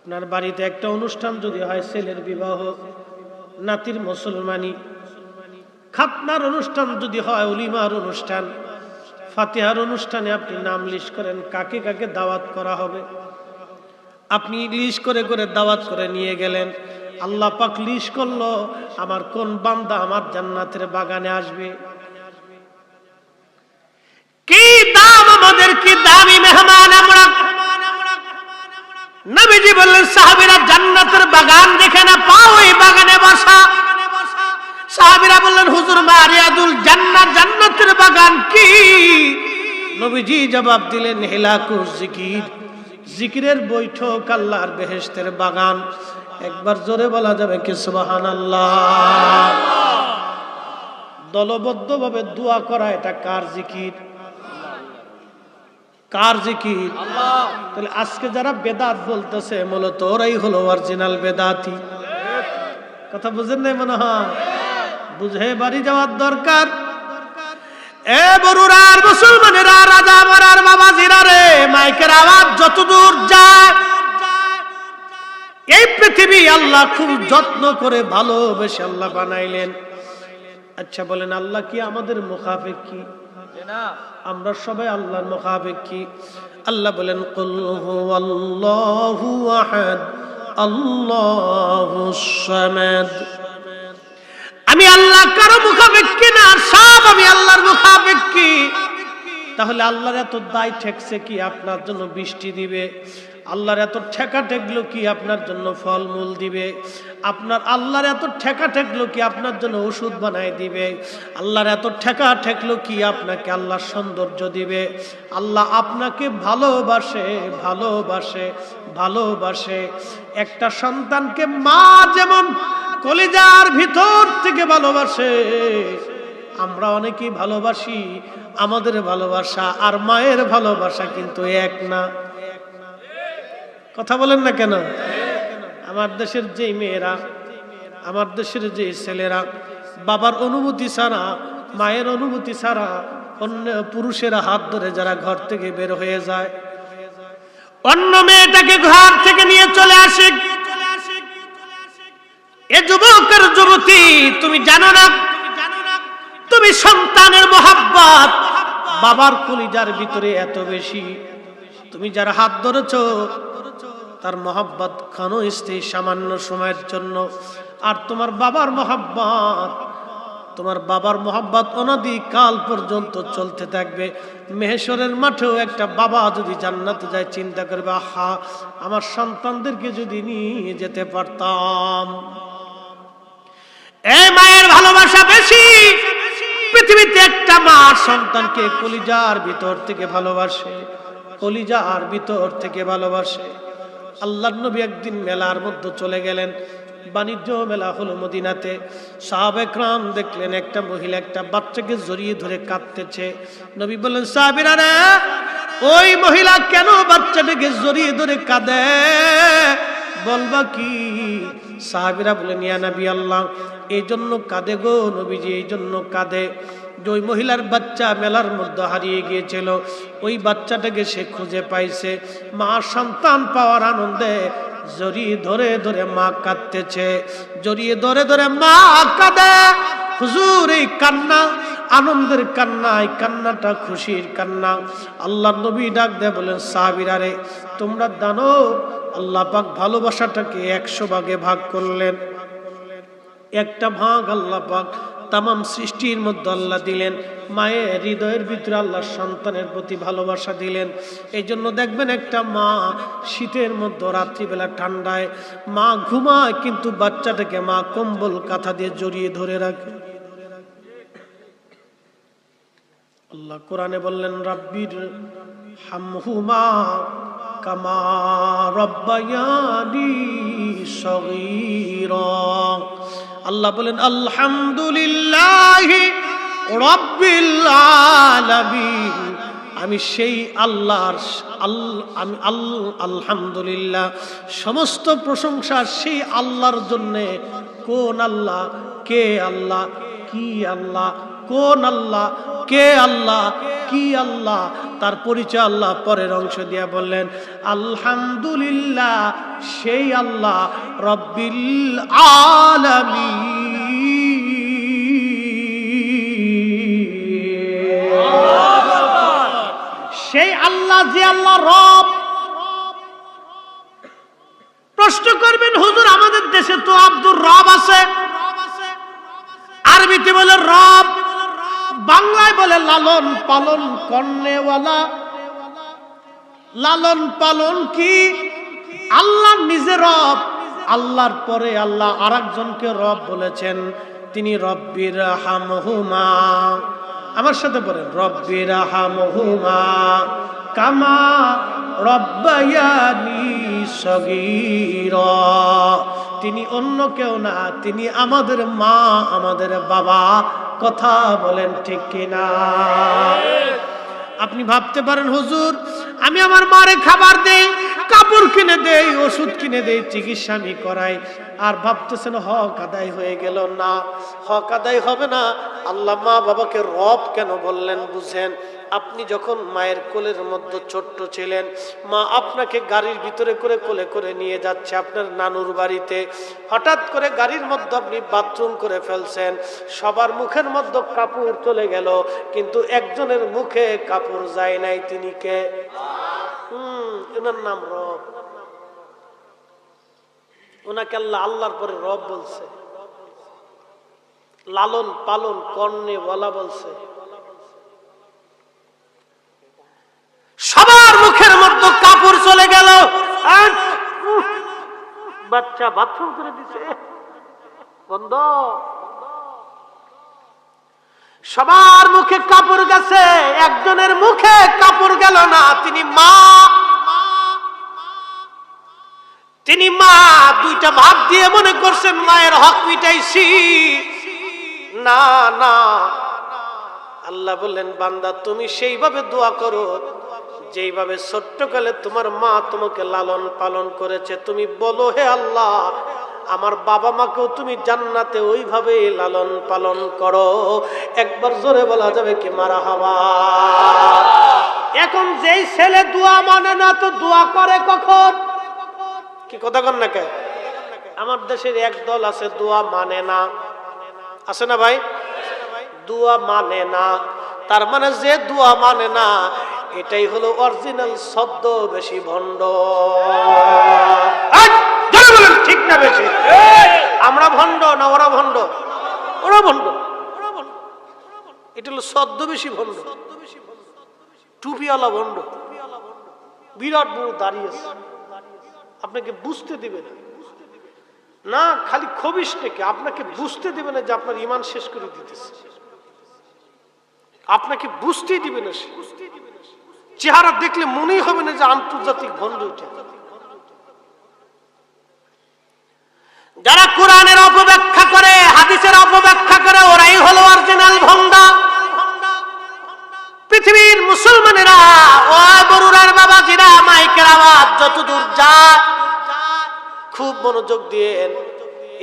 আপনার বাড়িতে একটা অনুষ্ঠান যদি হয়, ছেলের বিবাহ, নাতির মুসলমানি, খাতনার অনুষ্ঠান যদি হয়, উলিমার অনুষ্ঠান, ফাতিহার অনুষ্ঠানে আপনি নাম লিস্ট করেন কাকে কাকে দাওয়াত করা হবে। আপনি লিস্ট করে করে দাওয়াত করে নিয়ে গেলেন। আল্লাহ পাক লিস্ট করলো আমার কোন বান্দা আমার জান্নাতের বাগানে আসবে। কি দাম আমাদের, কি দামি মেহমান আমরা। নবীজি বললেন সাহাবীরা জান্নাতের বাগান দেখে না পাও, এই বাগানে বসা। সাহাবীরা বললেন হুজুর মারিয়াদুল জান্নাত, জান্নাতের বাগান কি? নবীজি জবাব দিলেন হিলাকুজ জিকির, জিকিরের বৈঠক, আল্লাহর বেহেশতের বাগান। একবার জোরে বলা যাবে কি সুবহানাল্লাহ? দলবদ্ধভাবে দোয়া করা, এটা কার জিকির? কার জিকির? আল্লাহ। তাহলে আজকে যারা বেদাত বলতেছে মূলত ওরাই হলো অরিজিনাল বেদাতি। কথা বুঝেন নাই মনে হয়? বুঝে বাড়ি যাওয়ার দরকার। এ বড়ুরা আর মুসলমানেরা, রাজা মারার বাবাজিরা রে, মাইকের আওয়াজ যতদূর যায়, এই পৃথিবী আল্লাহ খুব যত্ন করে ভালোবেসে আল্লাহ বানাইলেন। আচ্ছা বলেন, আল্লাহ কি আমাদের মুখাফিক কি? আমরা সবাই আল্লাহর মুখাফিক কি? আল্লাহ বলেন কুল হুয়াল্লাহু আহাদ আল্লাহুস সামাদ। আমি আল্লাহ কারো মুখাপেক্ষী না, সব আমি আল্লাহর মুখাপেক্ষী। তাহলে আল্লাহর এত দায় ঠেকছে কি আপনার জন্য বৃষ্টি দিবে? আল্লাহর এত ঠেকা ঠেকলো কি আপনার জন্য ফলমূল দিবে? আপনার আল্লাহর এত ঠেকা ঠেকলো কি আপনার জন্য ওষুধ বানায় দিবে? আল্লাহর এত ঠেকা ঠেকলো কি আপনাকে আল্লাহ সৌন্দর্য দিবে? আল্লাহ আপনাকে ভালোবাসে, ভালোবাসে, ভালোবাসে। একটা সন্তানকে মা যেমন কলিজার ভিতর থেকে ভালোবাসে, আমরা অনেকেই ভালোবাসি। আমাদের ভালোবাসা আর মায়ের ভালোবাসা কিন্তু এক না। কথা বলেন না কেন? আমার দেশের যে মেয়েরা, আমার দেশের যে ছেলেরা বাবার অনুমতি ছাড়া, মায়ের অনুমতি ছাড়া অন্য পুরুষেরা হাত ধরে যারা ঘর থেকে বের হয়ে যায়, অন্য মেয়েটাকে ঘর থেকে নিয়ে চলে আসে, এ যুবকের যুবতী তুমি জানো না, তুমি সন্তানের মোহাব্বত বাবার কলিজার ভিতরে এত বেশি। তুমি যার হাত ধরেছো তার মোহাব্বত ক্ষণস্থায়ী, সামান্য সময়ের জন্য। আর তোমার বাবার মোহাব্বত, তোমার বাবার মোহাব্বত অনাদি কাল পর্যন্ত চলতে থাকবে। মেহেশরের মাঠেও একটা বাবা যদি জান্নাতে যায় চিন্তা করবে, আহা আমার সন্তানদেরকে যদি নিয়ে যেতে পারতাম। এই মায়ের ভালোবাসা বেশি। পৃথিবীতে একটা মা সন্তানকে কলিজার ভিতর থেকে ভালোবাসে, কলিজার ভিতর থেকে ভালোবাসে। আল্লাহর নবী একদিন মেলার মধ্যে চলে গেলেন, বাণিজ্য মেলা হলো মদিনাতে। সাহাবে کرام দেখলেন একটা মহিলা একটা বাচ্চাকে জড়িয়ে ধরে কাঁদতেছে। নবী বললেন সাহাবীরা রে, ওই মহিলা কেন বাচ্চাটাকে জড়িয়ে ধরে কাঁদে, বলবা কি? সাহাবীরা বলেন ইয়া নবী আল্লাহ, এই জন্য কাঁদে গো নবীজি, এই জন্য কাঁদে যে ওই মহিলার বাচ্চা মেলার মধ্যে হারিয়ে গিয়েছিল, ওই বাচ্চাটাকে সে খুঁজে পাইছে। মা সন্তান পাওয়ার আনন্দে জড়িয়ে ধরে ধরে মা কাঁদতেছে, জড়িয়ে ধরে ধরে মা কাঁদে। হুজুর এই কান্না আনন্দের কান্না, এই কান্নাটা খুশির কান্না। আল্লাহ নবী ডাক দেয় বলেন সাহাবীরা রে, তোমরা জানো আল্লাহ পাক ভালোবাসাটাকে 100 ভাগে ভাগ করলেন। একটা ভাগ আল্লাহ পাক তামাম সৃষ্টির মধ্যে আল্লাহ দিলেন। মায়ের হৃদয়ের ভিতরে আল্লাহ সন্তানের প্রতি ভালোবাসা দিলেন। এই জন্য দেখবেন একটা মা শীতের মধ্যে রাত্রিবেলা ঠান্ডায় মা ঘুমায়, কিন্তু বাচ্চাটাকে মা কম্বল কাঁথা দিয়ে জড়িয়ে ধরে রাখে। আল্লাহ কোরআনে বললেন রাব্বির হামহুমা কামা রব্বায়ানি সগীরা। আল্লাহ বলেন আলহামদুলিল্লাহি রাব্বিল আলামিন। আমি সেই আল্লাহর আমি আলহামদুলিল্লাহ, সমস্ত প্রশংসা সেই আল্লাহর জন্য। কোন আল্লাহ? কে আল্লাহ? কি আল্লাহ? কোন আল্লাহ, কে আল্লাহ, কি আল্লাহ, তার পরিচয় আল্লাহ পরের অংশ দিয়ে বললেন আলহামদুলিল্লাহ সেই আল্লাহ রব্বিল আলামিন। সেই আল্লাহ যে আল্লাহ রব। প্রশ্ন করবেন হুজুর আমাদের দেশে তো আব্দুর রব আছে, আরবিতে বলে রব, বাংলায় বলে লালন পালন করনেওয়ালা। লালন পালন কি? আল্লাহ নিজে রব, আল্লাহর পরে আল্লাহ আরেকজনকে রব বলেছেন, তিনি রব্বির হামহুমা। আমার সাথে বলেন রব্বির হামহুমা কামা রব্বায়ানি সগীরা। তিনি অন্য কেউ না, তিনি আমাদের মা, আমাদের বাবা। কথা বলেন ঠিক কিনা? আপনি ভাবতে পারেন হুজুর আমি আমার মারে খাবার দেই, কাপড় কিনে দেই, ওষুধ কিনে দেই, চিকিৎসা আমি করাই, আর ভাবতেছেন হক আদায় হয়ে গেল। না, হক আদায় হবে না। আল্লাহ মা বাবাকে রব কেন বললেন বুঝেন? আপনি যখন মায়ের কোলের মধ্যে ছোট্ট ছিলেন, মা আপনাকে গাড়ির ভিতরে করে কোলে করে নিয়ে যাচ্ছে আপনার নানুর বাড়িতে। হঠাৎ করে গাড়ির মধ্যে আপনি বাথরুম করে ফেলছেন, সবার মুখের মধ্যে কাপড় চলে গেল, কিন্তু একজনের মুখে কাপড় যায় নাই। তিনি কে? এনার নাম রব। ওনাকে আল্লাহ আল্লাহর পরে রব বলছে, লালন পালন করনে বলা বলছে। সবার মুখের মধ্যে কাপড় চলে গেল, বাচ্চা বাথরুম করে দিছে বন্ধ। সবার মুখে কাপড় গেছে, একজনের মুখে কাপড় গেল না। তিনি মা, তিনি মা। দুইটা ভাব দিয়ে মনে করছেন মায়ের হক মিটাইছি। না না, আল্লাহ বললেন বান্দা তুমি সেইভাবে দোয়া করো যেইভাবে ছোট্টকালে তোমার মা তোমাকে লালন পালন করেছে। তুমি বলো হে আল্লাহ আমার বাবা মাকেও তুমি জান্নাতে ওইভাবে লালন পালন করো। একবার জোরে বলা যাবে কি মারহাবা? এখন যেই ছেলে দোয়া মানে না তো দোয়া করে কখন? কি কথা কন না কে? আমার দেশের এক দল আছে দোয়া মানে না, আছে না ভাই? দোয়া মানে না, তার মানে যে দোয়া মানে না এটাই হলো অরিজিনাল শব্দ, বেশি ভণ্ড। ঠিক না বেশি? আমরা ভণ্ড না ওরা ভণ্ড? ওরা ভণ্ড। এটা হলো শব্দ বেশি ভণ্ড, টুপিওয়ালা ভণ্ড, বিরাট বড় দাঁড়িয়েছে, আপনাকে বুঝতে দিবে না। না খালি খবিস থেকে আপনাকে বুঝতে দিবে না যে আপনার ঈমান শেষ করে দিতেছে, আপনাকে বুঝতেই দিবে না। চেহারা দেখলে মনেই হবে না যে আন্তর্জাতিক ভণ্ড। যারা কোরআনের অপব্যাখ্যা করে, হাদিসের অপব্যাখ্যা করে, ওরাই হলো অরিজিনাল ভণ্ডা। পৃথিবীর মুসলমানেরা, ও বরুরার বাবাজিরা, মাইকের আওয়াজ যতদূর যায় খুব মনোযোগ দিয়ে।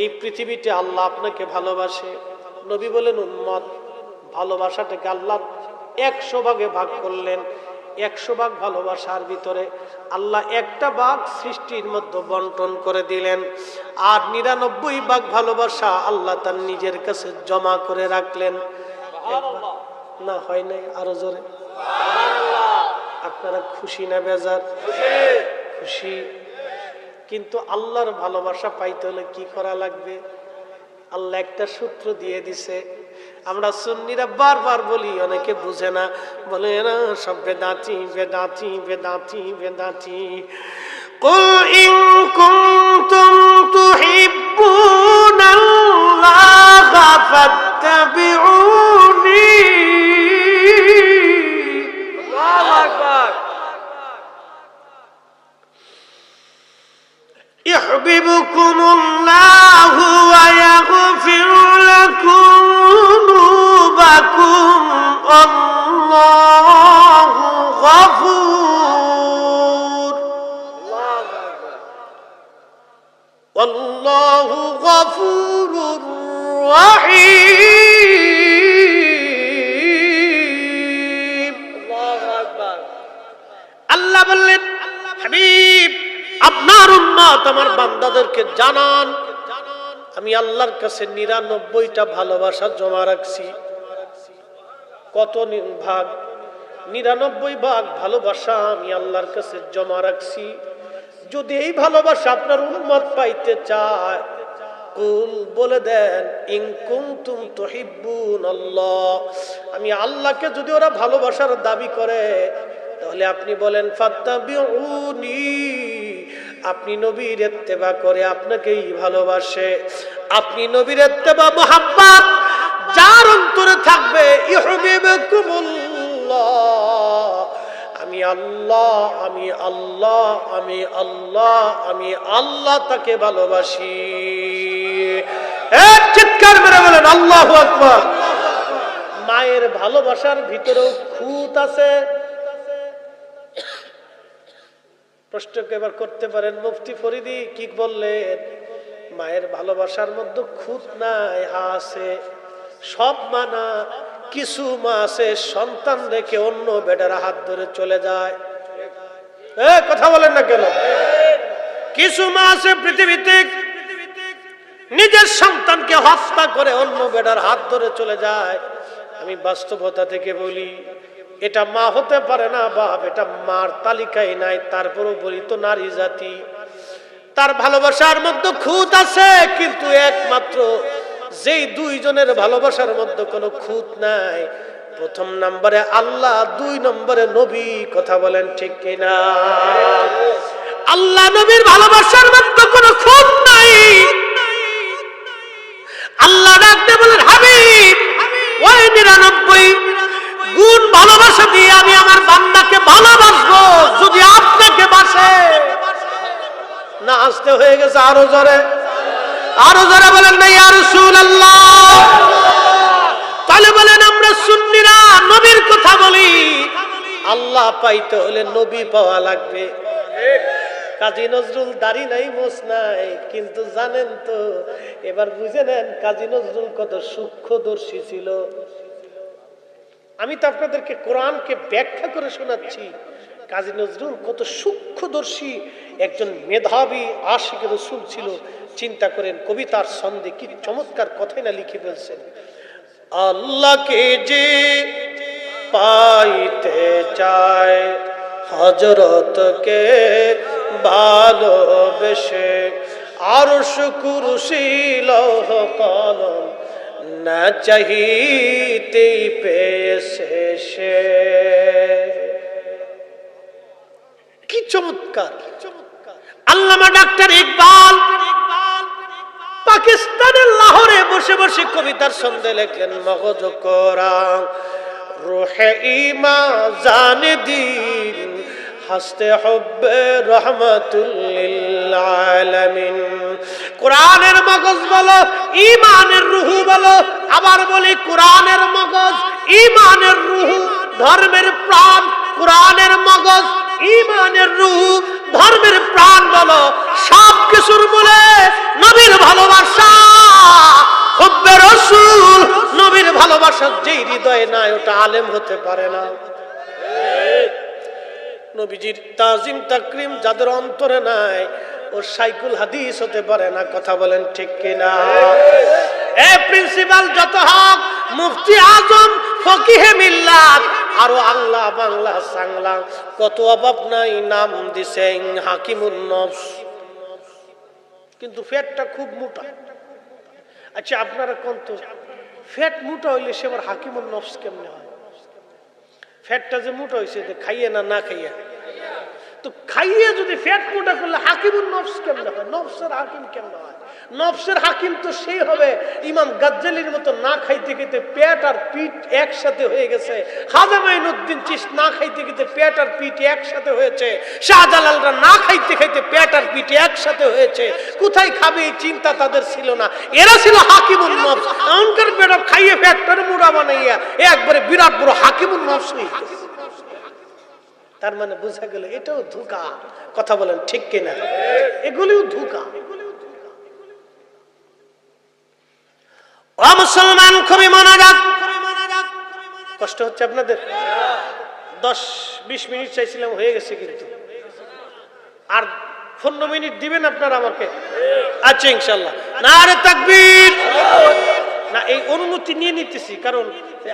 এই পৃথিবীতে আল্লাহ আপনাকে ভালোবাসে। নবী বলেন উম্মত ভালোবাসাটাকে আল্লাহ 100 ভাগে ভাগ করলেন। 100 ভাগ ভালোবাসার ভিতরে আল্লাহ একটা ভাগ সৃষ্টির মধ্যে বন্টন করে দিলেন, আর 99 ভাগ ভালোবাসা আল্লাহ তার নিজের কাছে জমা করে রাখলেন। না হয় নাই? আরো জোরে আপনারা খুশি না বেজার? খুশি। কিন্তু আল্লাহর ভালোবাসা পাইতে হলে কি করা লাগবে? আল্লাহ একটা সূত্র দিয়ে দিছে। আমরা সুন্নিরা বারবার বলি, অনেকে বুঝে না, বলে না সব বেদাতি বেদাতি বেদাতি বেদাতি। কুল ইন কুনতুম তুহিব্বুনাল্লাহা ফাত্তাবিউনি। আল্লাহু আকবার। ইউহিব্বুকুমুল্লাহু ওয়া ইয়াগফির লাকুম যুনুবাকুম আল্লাহু গফুর। আল্লাহু গফুরুর রহিম। বললেন, হাবিব আপনার উম্মত আমার বান্দাদেরকে জানান, আমি আল্লাহর কাছে 99টা ভালোবাসা জমা রাখছি। কত ভাগ? 99 ভাগ ভালোবাসা আমি আল্লাহর কাছে জমা রাখছি। যদি এই ভালোবাসা আপনার উম্মত পাইতে চায়, কুল বলে দেন, ইন কুনতুম তুহিব্বুনাল্লাহ, আমি আল্লাহকে যদি ওরা ভালোবাসার দাবি করে তাহলে আপনি বলেন ফাত্তাবিউনি, আপনি নবীর ইত্তেবা করে আপনাকেই ভালোবাসে। আপনি নবীর ইত্তেবা মুহাব্বত যার অন্তরে থাকবে, ইউহিব্বুকুমুল্লাহ, আমি আল্লাহ, আমি আল্লাহ, আমি আল্লাহ, আমি আল্লাহ তাকে ভালোবাসি। এক চিৎকার মেরে বলেন আল্লাহু আকবার। মায়ের ভালোবাসার ভিতরেও খুঁত আছে। প্রশ্নকে এবার করতে পারেন, মুফতি ফরিদি কি বললেন? মায়ের ভালোবাসার মধ্যে খুঁত নাই, হা আছে। সব মানা, কিছু মা আছে সন্তান রেখে অন্য বেটার হাত ধরে চলে যায়। কথা বলেন না কেন? কিছু মা আছে পৃথিবীতে নিজের সন্তানকে হত্যা করে অন্য বেটার হাত ধরে চলে যায়। আমি বাস্তবতা থেকে বলি, এটা মা হতে পারে না বাপ, এটা মার তালিকায় নাই। তারপরও বলি তো নারী জাতি, তার ভালোবাসার মধ্যে খুঁত আছে, কিন্তু একমাত্র যেই দুইজনের ভালোবাসার মধ্যে কোনো খুঁত নাই, প্রথম নম্বরে আল্লাহ, 2 নম্বরে নবী। কথা বলেন ঠিক কিনা? আল্লাহ নবীর ভালোবাসার মধ্যে কোনো খুঁত নাই। আল্লাহ ডাকতে বলেন, হাবিব ওই 99 গুণ ভালোবাসা দিয়ে আমি আমার বান্দাকে ভালোবাসবো যদি আপনাকে বাসে। না আসতে হয়ে গেছে, আরো জোরে, আরো জোরে বলেন না ইয়া রাসূলুল্লাহ। তাহলে বলেন আমরা সুন্নিরা নবীর কথা বলি, আল্লাহ পাইতে হলে নবী পাওয়া লাগবে। কাজী নজরুল দাড়ি নাই, মোছ নাই, কিন্তু জানেন তো, এবার বুঝে নেন কাজী নজরুল কত সূক্ষ্মদর্শী ছিল। আমি তো আপনাদেরকে কোরআনকে ব্যাখ্যা করে শোনাচ্ছি। কাজী নজরুল কত সূক্ষ্মদর্শী একজন মেধাবী আশিক রাসূল ছিল। চিন্তা করেন, কবিতার ছন্দে কি চমৎকার কথাই না লিখে ফেলছেন। আল্লাহকে যে পাইতে চায় হযরতকে ভালোবেসে, আরশ কুরসি লৌহ কলম না চাহিতেই পেয়েছে সে। কি চমৎকার! আল্লামা ডাক্তার ইকবাল পাকিস্তানের লাহোরে বসে বসে কবিতার ছন্দে লিখলেন, মগজ কোরআন রূহে ঈমান জানে দিন হাসতে হুব্বে রাহমাতুল লিল আলামিন। কোরআনের মগজ বলো, ঈমানের রূহ বলো। আবার বলি, কোরআনের মগজ, ঈমানের রূহ, ধর্মের প্রাণ। কোরআনের মগজ, ঈমানের রূহ, ধর্মের প্রাণ বলো। সব কিছুর মূলে নবীর ভালোবাসা, হুব্বে রাসূল। নবীর ভালোবাসা যেই হৃদয়ে নাই, ওটা আলেম হতে পারে না। নবীজির তাজিম তাকরিম যাদের অন্তরে নাই, ও শাইখুল হাদিস হতে পারে না। কথা বলেন ঠিক কিনা? এ প্রিন্সিপাল যত হক, মুফতি আজম, ফকিহে মিল্লাত, আরো আল্লাহ বাংলা সাংলা, কত অভাব নাই, নাম দিছেন হাকিমুন নফস, কিন্তু ফ্যাটটা খুব মোটা। আচ্ছা আপনারা কোন তো, ফ্যাট মোটা হইলে সে আবার হাকিমুন নফস কেমনে হয়? ফ্যাটটা যে মোটা হয়েছে, খাইয়ে না না খাইয়ে? তো খাইয়ে যদি ফ্যাট মোটা করলে হাকিমুন নফস কেমনে হয়? নফসের হাকিম কেমনে হয়? নফসের হাকিম তো সেই হবে ইমাম গাজ্জালির মতো, না খাইতে খেতে পেট আর পিঠ একসাথে হয়ে গেছে। খাজা মাইনুদ্দিন চিশতি না খাইতে খেতে পেট আর পিঠ একসাথে হয়েছে। শাহজালালরা না খাইতে খাইতে পেট আর পিঠ একসাথে হয়েছে। কোথায় খাবে এই চিন্তা তাদের ছিল না। এরা ছিল হাকিমুন নফস। এমনকার পেট খাইয়ে ফ্যাটটারে মোটা বানাইয়া একবারে বিরাট বড় হাকিমুন নফস হয়ে গেছে। তার মানে বোঝা গেল এটাও ধোঁকা। কথা বলেন ঠিক কিনা? এগুলিও ধোঁকা। ও মুসলমান, খুবই মনোযোগ। কষ্ট হচ্ছে আপনাদের? 10-20 মিনিট চাইছিলাম, হয়ে গেছে কিন্তু। আর 15 মিনিট দিবেন আপনারা আমাকে? আচ্ছা ইনশাআল্লাহ। নারে তাকবীর। না এই অনুমতি নিয়ে নিতেছি, কারণ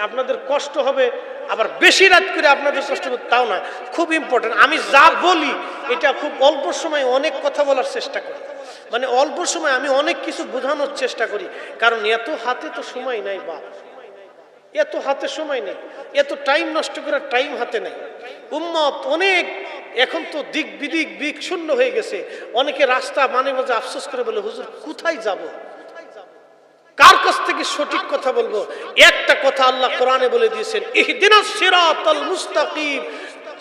আপনাদের কষ্ট হবে, আবার বেশি রাত করে আপনাদের কষ্ট হবে তাও না, খুব ইম্পর্টেন্ট। আমি যা বলি এটা খুব অল্প সময় অনেক কথা বলার চেষ্টা করি, মানে অল্প সময় আমি অনেক কিছু বোঝানোর চেষ্টা করি, কারণ এত হাতে তো সময় নাই বাপ, এত হাতে সময় নেই, এত টাইম নষ্ট করার টাইম হাতে নেই। উম্মত অনেক এখন তো দিক বিদিক বিক্ষুণ্ণ হয়ে গেছে, অনেকে রাস্তা মানে মাঝে আফসোস করে বলে হুজুর কোথায় যাব, কার কাছ থেকে সঠিক কথা বলবো? একটা কথা আল্লাহ কোরআনে বলে দিয়েছেন, ইহদিনাস সিরাতাল মুস্তাকিম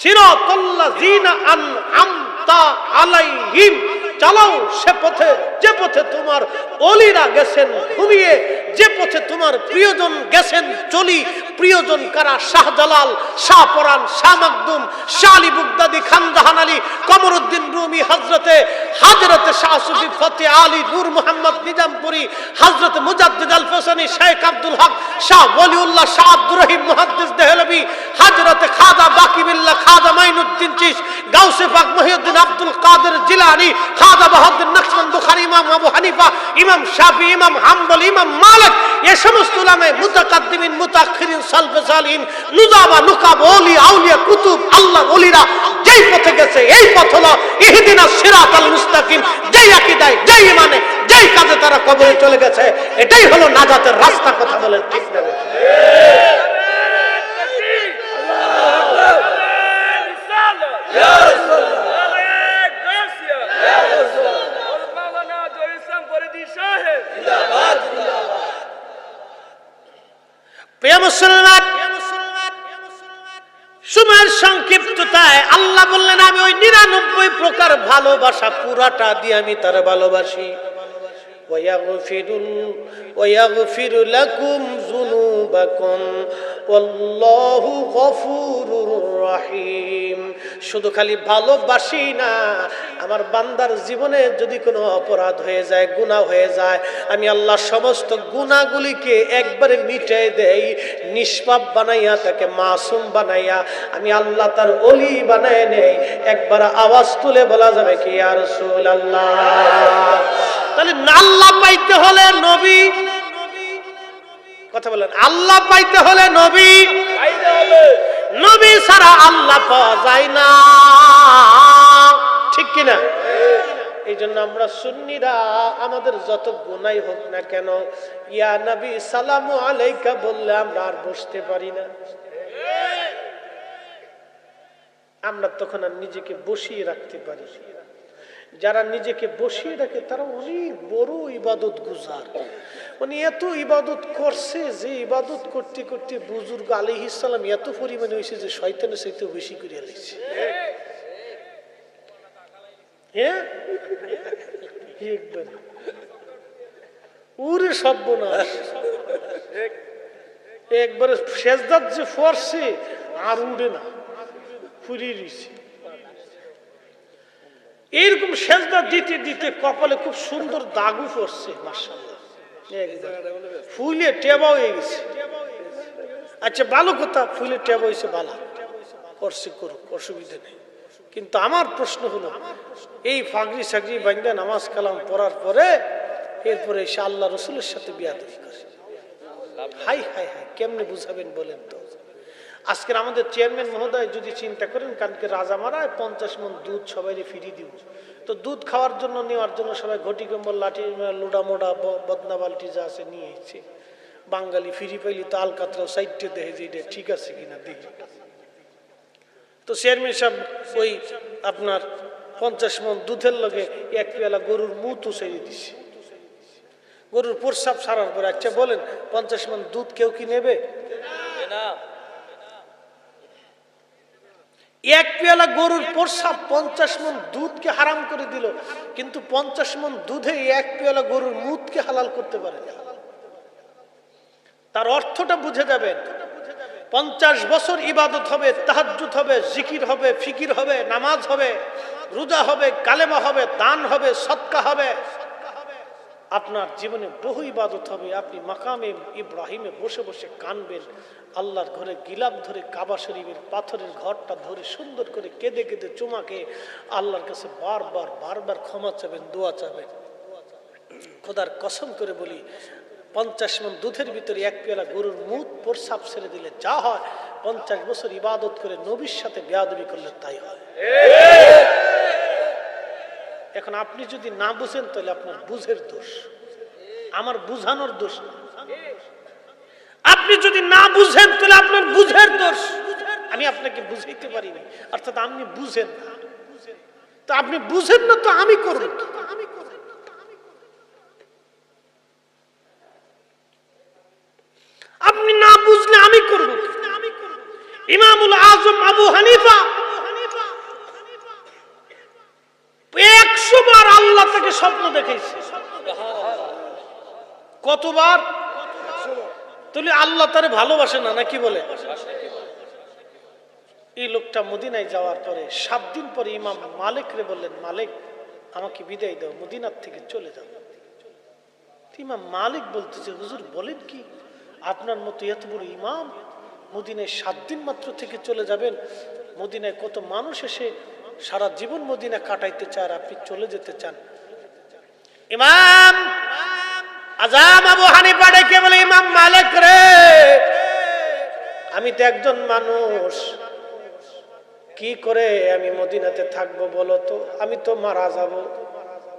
সিরাতাল্লাযিনা আনআমতা আলাইহিম, চালাও সে পথে যে পথে তোমার ওলিরা গেছেন ঘুমিয়ে, যে পথে তোমার প্রিয়জন গেছেন চলি। প্রিয়জন কারা? শাহজালাল, শাহপরান, শাহ মাকদুম, শাহ আলী বুগদাদি, খান জাহান আলী, কমরউদ্দিন রুমি, হযরতে শাহ সুফি ফতে আলী, নূর মোহাম্মদ নিজামপুরি, হযরতে মুজাদ্দিদ আল ফসানি, শেখ আব্দুল হক, শাহ ওলিউল্লাহ, শাহ আব্দুর রহিম মুহাদ্দিস দেহলভী, হযরতে খাজা বাকি বিল্লাহ, খাজা মাইনুদ্দিন চিশ, গাউসে পাক মহিউদ্দিন আব্দুল কাদের জিলানী, খাজা বাহাউদ্দিন নকশবন্দ, বুখারী, ইমাম আবু হানিফা, ইমাম শাফি, ইমাম হাম্বল, ইমাম মালিক, এই সমস্ত উলামায়ে মুতাকাদ্দিমিন মুতাআখিরিন সালফে সালিহিন, নুজাবা, নুকাব, ওলি, আউলিয়া, কুতুব, আল্লাহ ওলিরা যেই পথে গেছে এই পথ হলো ইহদিনাস সিরাতাল মুস্তাকিম। যেই আকীদায়, যেই ইমানে, যেই কাজে তারা কবরে চলে গেছে, এটাই হলো নাজাতের রাস্তা। কথা বলেন ঠিক না? প্রিয় মুসলমান, সময়ের সংক্ষিপ্ততায় আল্লাহ বললেন আমি ওই 99 প্রকার ভালোবাসা পুরাটা দিয়ে আমি তার ভালোবাসি। ওয়ায়াগফিরু লাকুম যুনুবাকুম ওয়াল্লাহু গফুরুর রহিম। শুধু খালি ভালোবাসি না, আমার বান্দার জীবনে যদি কোনো অপরাধ হয়ে যায়, গুনাহ হয়ে যায়, আমি আল্লাহ সমস্ত গুনাহগুলিকে একবারে মিটিয়ে দেই, নিষ্পাপ বানাইয়া তাকে মাসুম বানাইয়া আমি আল্লাহ তার ওলি বানায় নেই। একবার আওয়াজ তুলে বলা যাবে কি ইয়া রাসূলুল্লাহ? তাহলে আল্লাহ পাইতে হলে নবী, কথা বলেন, আল্লাহ পাইতে হলে নবী পাইতে হবে, নবী ছাড়া আল্লাহ পাওয়া যায় না, ঠিক কি না? এই জন্য আমরা সুন্নিরা আমাদের যত গুনাহ হোক না কেন, ইয়া নবী সালামু আলাইকা বললে আমরা আর বসতে পারি না। আমরা তখন আর নিজেকে বসিয়ে রাখতে পারি। যারা নিজেকে বসিয়ে রাখে তারা অনেক বড় ইবাদত গুজার, মানে এত ইবাদত করছে যে ইবাদত করতে করতে বুজুর্গ আলাইহিস সালাম এত পরিমাণে হয়েছে যে শয়তানের চাইতে বেশি করে আলাইছে। হ্যাঁ, ওরে সর্বনাশ, একবারে সেজদাত যে ফরছে আর উড়ে না, ফুরিয়ে রয়েছে। এইরকম সেজদা দিতে দিতে কপালে খুব সুন্দর দাগু পড়ছে, মাশাআল্লাহ, ফুলে টেবা হয়ে গেছে। আচ্ছা ভালো কথা, ফুলে টেবা হয়েছে, ভালো করছে, করুক, অসুবিধা নেই। কিন্তু আমার প্রশ্ন হলো, এই ফাগরি সাগরি বান্দা নামাজ কালাম পড়ার পরে এরপরে এসে আল্লাহ রসুলের সাথে বিয়াদবি করে, হাই হাই হাই, কেমনে বুঝাবেন বলেন তো? আজকের আমাদের চেয়ারম্যান মহোদয় যদি চিন্তা করেন, কালকে রাজা মারায় 50 মণ দুধ সবাই ফিরিয়ে দিব, তো দুধ খাওয়ার জন্য নেওয়ার জন্য সবাই ঘটি কম্বল লাঠি লোডা মোডা বদনা বালতি যা আছে নিয়ে এসেছে। বাঙালি ফিরি পাইলি তো আলকাতরাও সাইডে দেখে যে এটা ঠিক আছে কিনা দেখি। তো চেয়ারম্যান সাহেব ওই আপনার 50 মণ দুধের লগে এক পেয়ালা গরুর মুতও ছেড়ে দিছে। গরুর প্রস্রাব সারার পরে আচ্ছা বলেন 50 মণ দুধ কেউ কি নেবে? না। এক পেয়ালা গরুর প্রস্রাব 50 মণ দুধকে হারাম করে দিল, কিন্তু 50 মণ দুধে এক পেয়ালা গরুর মুতকে হালাল করতে পারে না। তার অর্থটা বুঝে যাবেন। 50 বছর ইবাদত হবে, তাহাজ্জুদ হবে, জিকির হবে, ফিকির হবে, নামাজ হবে, রোজা হবে, কালেমা হবে, দান হবে, সদকা হবে, আপনার জীবনে বহু ইবাদত হবে। আপনি মাকামে ইব্রাহিমে বসে বসে কানবেন, আল্লাহর ঘরে গিলাপ ধরে কাবা শরীফের পাথরের ঘরটা ধরে সুন্দর করে কেঁদে কেঁদে চুমাকে আল্লাহর কাছে বারবার বারবার ক্ষমা চাবেন, দোয়া চাবেন। খোদার কসম করে বলি, 50 মণ দুধের ভিতরে 1 পেয়ালা গরুর মুত প্রসাব ছেড়ে দিলে যা হয়, 50 বছর ইবাদত করে নবীর সাথে বেয়াদবি করলে তাই হয়। এখন আপনি যদি না বুঝেন তাহলে আপনার বুঝের দোষ, আমার বুঝানোর দোষ না। আপনি যদি না বুঝেন তাহলে আপনার বুঝের দোষ। আমি আপনাকে বুঝাইতে পারিনি, অর্থাৎ আপনি বুঝেন না। তো আপনি বুঝেন না তো আমি করব। আপনি না বুঝলে আমি করব। ইমামুল আজম আবু হানিফা 100 বার আল্লাহ তাকে স্বপ্ন দেখাইছে। কতবার? তাহলে আল্লাহ তারে ভালোবাসে না নাকি বলে? এই লোকটা মদিনায় যাওয়ার পরে 7 দিন পরে ইমাম মালিক রে বললেন, মালিক আমাকে বিদায় দাও, মদিনার থেকে চলে যাও। ইমাম মালিক বলতেছে, হুজুর বলেন কি, আপনার মতো এত বড় ইমাম মদিনায় 7 দিন মাত্র থেকে চলে যাবেন? মদিনায় কত মানুষ এসে সারা জীবন মদিনা কাটাইতে চায়, আর আপনি চলে যেতে চান? ইমাম আজম আবু হানিফা ডেকে বলে, ইমাম মালিক রে, আমি তো একজন মানুষ, কি করে আমি মদিনাতে থাকবো বলো তো? আমি তো মারা যাব।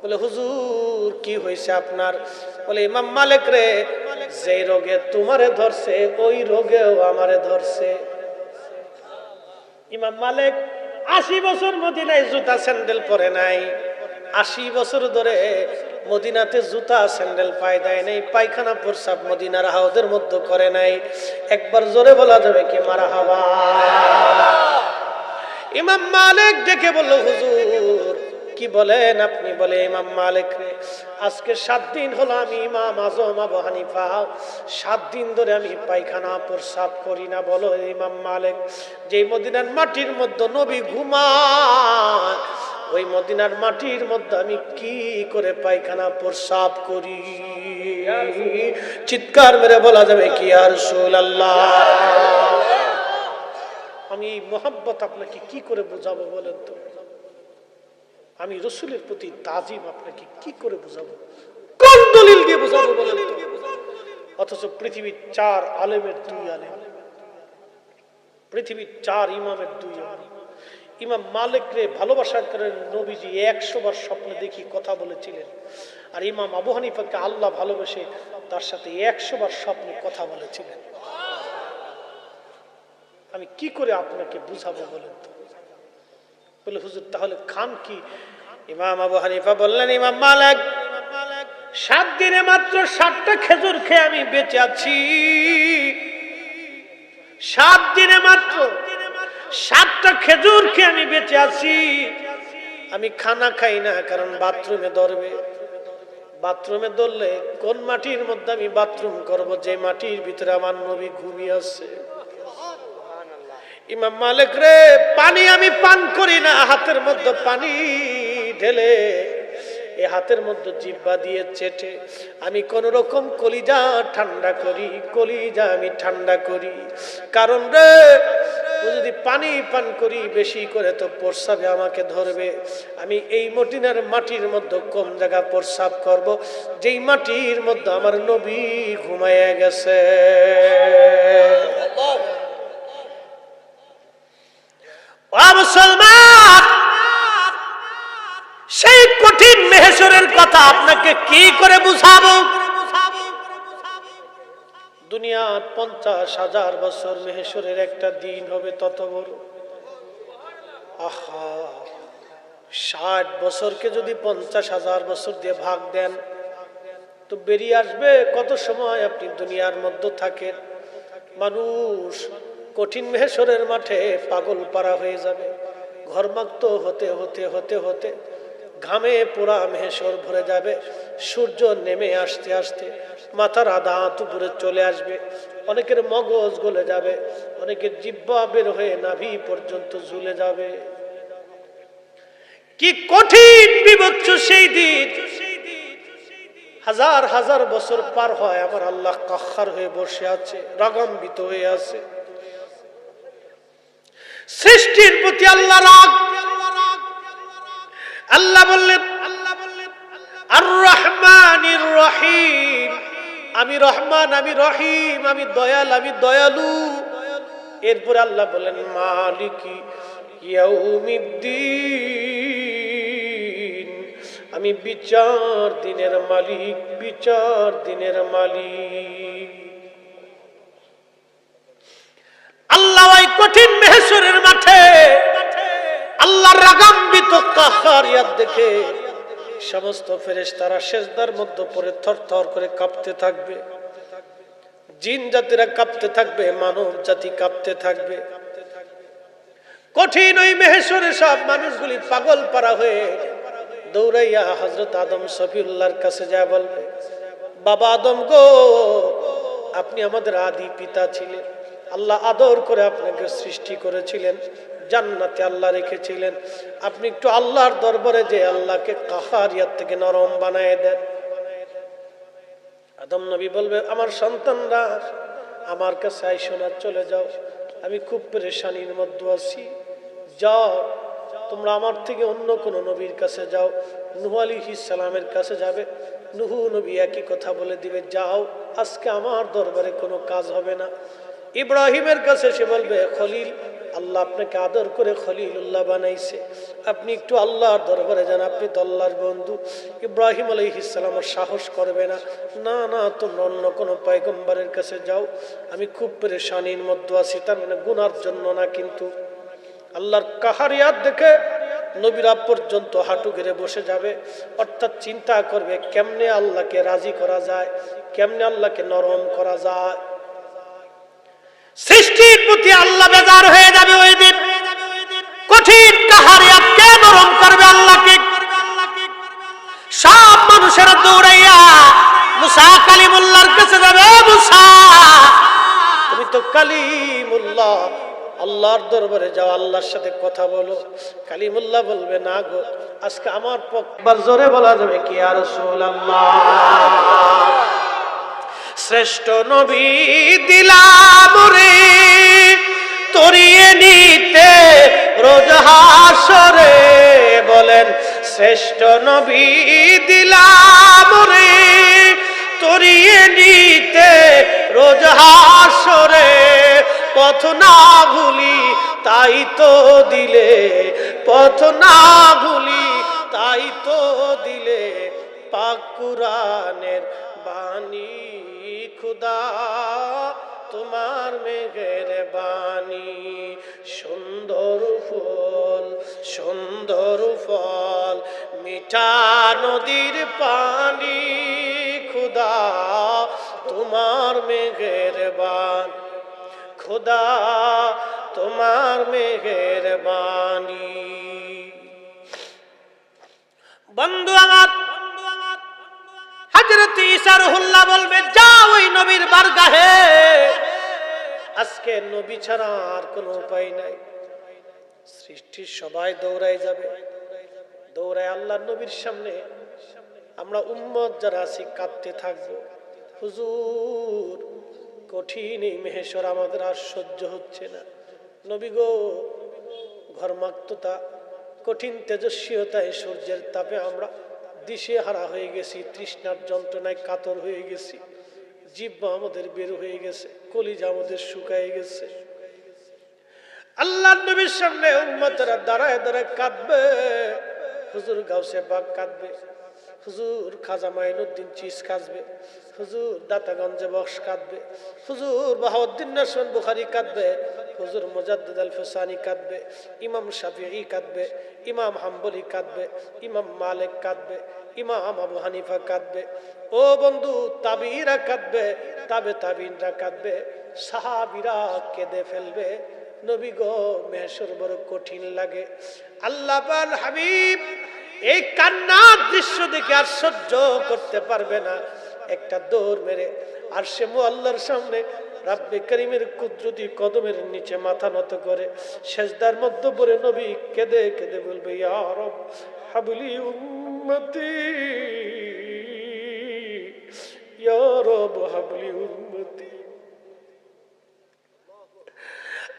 বলে, হুজুর কি হয়েছে আপনার? বলে, ইমাম মালিক রে, যে রোগে তোমারে ধরছে ওই রোগেও আমারে ধরছে। ইমাম মালিক 80 বছর মদিনায় জুতা স্যান্ডেল পরে নাই, 80 বছর ধরে মদিনাতে জুতা স্যান্ডেল পায় দেয় নাই, পায়খানা প্রসাব মদিনার হাউদের মধ্যে করে নাই। একবার জোরে বলা যাবে কি মারহাবা? ইমাম মালিক ডেকে বলল, হুজুর কি বলেন আপনি? বলে, ইমাম মালিক রে, আজকে 7 দিন হলো আমি ইমাম আজম আবু হানিফা 7 দিন ধরে আমি পায়খানা প্রসাব করি না। বলো ইমাম মালিক, যে মদিনার মাটির মধ্যে নবী ঘুমায়, ওই মদিনার মাটির মধ্যে আমি কি করে পায়খানা প্রসাব করি? চিৎকার মেরে বলা যাবে কি ইয়া রাসূলুল্লাহ? আমি এই মোহাব্বত আপনাকে কি করে বোঝাবো বলেন তো? আমি রসুলের প্রতি তাজিম আপনাকে কি করে বোঝাবো? কোন দলিল দিয়ে বোঝাবো বলেন তো? অথচ পৃথিবীর 4 আলেমের 2 আলেম, পৃথিবীর 4 ইমামের 2 ইমাম। ইমাম মালিক রে ভালোবাসার কারণে নবীজি 100 বার স্বপ্নে দেখি কথা বলেছিলেন, আর ইমাম আবু হানিফাকে আল্লাহ ভালোবেসে তার সাথে 100 বার স্বপ্নে কথা বলেছিলেন। আমি কি করে আপনাকে বুঝাবো বলেন তো? বলে, হুজুর তাহলে খান কি? ইমাম আবু হানিফা বললেন, ইমাম মালিক 7 দিনে মাত্র 7টা খেজুর খেয়ে আমি বেঁচে আছি। 7 দিনে মাত্র 7টা খেজুর খেয়ে আমি বেঁচে আছি। আমি খানা খাই না, কারণ বাথরুমে ধরবে। বাথরুমে ধরলে কোন মাটির মধ্যে আমি বাথরুম করব, যে মাটির ভিতরে আমার নবী ঘুমিয়ে আছে। ইমাম মালিক রে, পানি আমি পান করি না, হাতের মধ্যে পানি ঢেলে এই হাতের মধ্যে জিহ্বা দিয়ে চেটে আমি কোন রকম কলিজা ঠান্ডা করি, কলিজা আমি ঠান্ডা করি। কারণ রে, যদি পানি পান করি বেশি করে তো প্রস্রাবে আমাকে ধরবে। আমি এই মদিনার মাটির মধ্যে কম জায়গা প্রস্রাব করব, যেই মাটির মধ্যে আমার নবী ঘুমাইয়া গেছে। মুসলমান, সেই কঠিন মেহশরের কথা আপনাকে কি করে বুঝাবো? দুনিয়ার 50,000 বছর মেহশরের একটা দিন হবে তত বড়। আহা, 60 বছরকে যদি 50,000 বছর দিয়ে ভাগ দেন তো বেরিয়ে আসবে কত সময় আপনি দুনিয়ার মধ্যে থাকেন। মানুষ কঠিন মেহশরের মাঠে পাগল পারা হয়ে যাবে। ঘর্মাক্ত হতে হতে হতে হতে ঘামে পোড়া মেহশর ভরে যাবে। সূর্য নেমে আসতে আসতে মাথার আধা হাত উপরে চলে আসবে। অনেকের মগজ গলে যাবে, অনেকের জিহ্বা বের হয়ে নাভি পর্যন্ত ঝুলে যাবে। কি কঠিন বিভৎস সেই দিন! হাজার হাজার বছর পার হয়, আমার আল্লাহ কাহ্হার হয়ে বসে আছে, রাগান্বিত হয়ে আছে। সৃষ্টির প্রতি আল্লাহ রাগ। আল্লাহ বললেন আর রহমানির রহিম, আমি রহমান, আমি রহিম, আমি দয়াল, আমি দয়ালু। এরপরে আল্লাহ বলেন মালিকি ইয়াউমিদ্দিন, আমি বিচার দিনের মালিক, বিচার দিনের মালিক। আল্লাহ ওই কঠিন মেহশরের মাঠে আল্লাহর রাগান্বিত কাহ্হারিয়াত দেখে সমস্ত ফেরেশতারা সিজদার মধ্যে পড়ে থরথর করে কাঁপতে থাকবে। জিন জাতিরা কাঁপতে থাকবে, মানব জাতি কাঁপতে থাকবে। কঠিন ওই মেহশরে সব মানুষগুলি পাগল পারা হয়ে দৌড়াইয়া হযরত আদম সফিউল্লাহর কাছে যায় বলবে, বাবা আদম গো, আপনি আমাদের আদি পিতা ছিলেন, আল্লাহ আদর করে আপনাকে সৃষ্টি করেছিলেন, জান্নাতে আল্লাহ রেখেছিলেন, আপনি একটু আল্লাহর দরবারে যে আল্লাহকে কাহ্হারিয়াত থেকে নরম বানায় দেন। আদম নবী বলবে, আমার সন্তানরা আমার কাছে আইসো না, চলে যাও, আমি খুব পেরেশানির মধ্যে আছি, যাও তোমরা আমার থেকে অন্য কোন নবীর কাছে যাও। নূহ আলাইহিস সালামের কাছে যাবে, নূহ নবী একই কথা বলে দিবে, যাও আজকে আমার দরবারে কোনো কাজ হবে না। ইব্রাহিমের কাছে সে বলবে, খলিল, আল্লাহ আপনাকে আদর করে খলিলুল্লাহ বানাইছে, আপনি একটু আল্লাহর দরবারে যান, আপনি তো আল্লাহর বন্ধু। ইব্রাহিম আলাইহিস সালাম সাহস করবে না, না না তোমরা অন্য কোনো পয়গম্বরের কাছে যাও, আমি খুব পেরেশানির মধ্যে আছি। তার মানে গুনার জন্য না, কিন্তু আল্লাহর কাহ্হারিয়াত দেখে নবীরা পর্যন্ত হাঁটু গেড়ে বসে যাবে, অর্থাৎ চিন্তা করবে কেমনে আল্লাহকে রাজি করা যায়, কেমনে আল্লাহকে নরম করা যায়। সৃষ্টির প্রতি আল্লাহ বেজার হয়ে যাবে ওই দিন। কঠিন কাহ্হারিয়াত কে নরম করবে আল্লাহকে? সব মানুষেরা দৌড়াইয়া মুসা কালিমুল্লাহর কাছে যাবে, মুসা তুমি তো কালিমুল্লাহ, আল্লাহর দরবারে যাও, আল্লাহর সাথে কথা বলো। কালিমুল্লাহ বলবে, না গো, আজকে আমার পক্ষে জোরে বলা যাবে কি ইয়া রাসূলুল্লাহ, শ্রেষ্ঠ নবী দিলাম রে তরিয়ে নিতে রোজ হাসরে। বলেন, শ্রেষ্ঠ নবী দিলাম রে তরিয়ে নিতে রোজ হাসরে। পথ না ভুলি তাই তো দিলে, পথ না ভুলি তাই তো দিলে পাক কুরআনের বাণী। খুদা তোমার মেহেরবানি, সুন্দর ফুল সুন্দর ফল মিঠা নদীর পানি। খুদা তোমার মেহেরবান, খুদা তোমার মেহেরবানি। বন্ধু আমার, হযরত ঈসা রুহুল্লাহ বলবে, যাও ওই নবীর বারগাহে, আজকে নবী ছাড়া আর কোনো উপায় নাই। সৃষ্টির সবাই দৌড়ায় যাবে, দৌড়ায় আল্লাহর নবীর সামনে। আমরা উম্মত যারা আছি কাঁদতে থাকবো, হুজুর কঠিন এই মেহশর আমাদের আর সহ্য হচ্ছে না। নবী গো, ঘর্মাক্ততা, কঠিন তেজস্বীয়তায়, সূর্যের তাপে আমরা দিশে হারা হয়ে গেছি, তৃষ্ণার যন্ত্রণায় কাতর হয়ে গেছি, জিহ্বা আমাদের বের হয়ে গেছে, কলিজা আমাদের শুকায় গেছে। আল্লাহর নবীর সামনে উম্মতরা দাঁড়ায় দাঁড়ায় কাঁদবে। হুজুর গাউসে পাক কাঁদবে, হুজুর খাজা মাইনুদ্দিন চিস কাঁদবে, হুজুর দাতাগঞ্জে বক্স কাঁদবে, হুজুর বাহাউদ্দিন নাসির বুখারী কাঁদবে, হুজুর মুজাদ্দিদ আল ফিসানি কাঁদবে, ইমাম শাফিঈ কাঁদবে, ইমাম হাম্বলি কাঁদবে, ইমাম মালিক কাঁদবে, ইমাম আবু হানিফা কাঁদবে। ও বন্ধু, তাবিঈরা কাঁদবে, তাবিঈনরা কাঁদবে, সাহাবীরা কেঁদে ফেলবে। নবী গো, মেহশর বড় কঠিন লাগে। আল্লাহ পাক হাবিব এই কান্নার দৃশ্য দেখে আর সহ্য করতে পারবে না, একটা দৌড় মেরে আরশে মুআল্লার সামনে রাব্বে করিমের কুদরতি কদমের নিচে মাথা নত করে সেজদার মধ্যে পড়ে নবী কেঁদে কেঁদে বলবে, ইয়া রব হাবলি উম্মতি,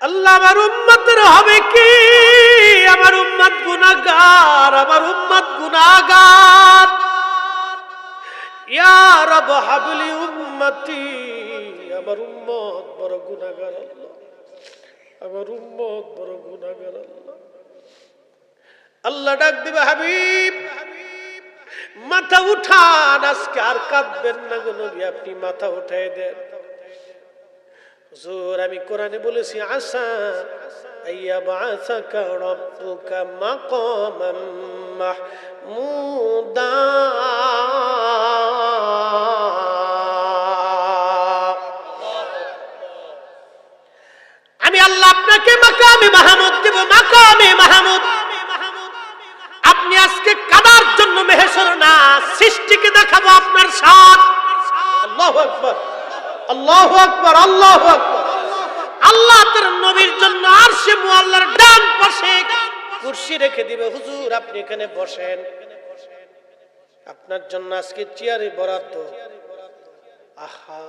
আল্লাহ আমার উম্মতের হবে কি? আমার উম্মত গুনাহগার, আমার উম্মত গুনাহগার। ইয়া রব হাবলি উম্মতি, আমার উম্মত বড় গুনাহগার আল্লাহ, আমার উম্মত বড় গুনাহগার আল্লাহ। আল্লাহ ডাক দিবে, হাবিব মাথা উঠান, আজকে আর কাঁদবেন না গো নবী, আপনি মাথা উঠাই দেন। হুজুর আমি কোরআনে বলেছি, আসা আইয়া বাসাকা রব্বুকা মাকামান মাহমুদা। আমি আল্লাহ আপনাকে মাকামে মাহমুদ দেব, মাকামে মাহমুদ। আপনি আজকে কাদার জন্য মেহেশর না, সৃষ্টিকে দেখাবো আপনার সাথ। আল্লাহু আকবার, আল্লাহু আকবার, আল্লাহু আকবার। আল্লাহ তার নবীর জন্য আরশে মুআল্লার ডান পাশে কুরসি রেখে দিবে, হুজুর আপনি এখানে বসেন, আপনার জন্য আজকে চেয়ারে বরাদ্দ। আহা,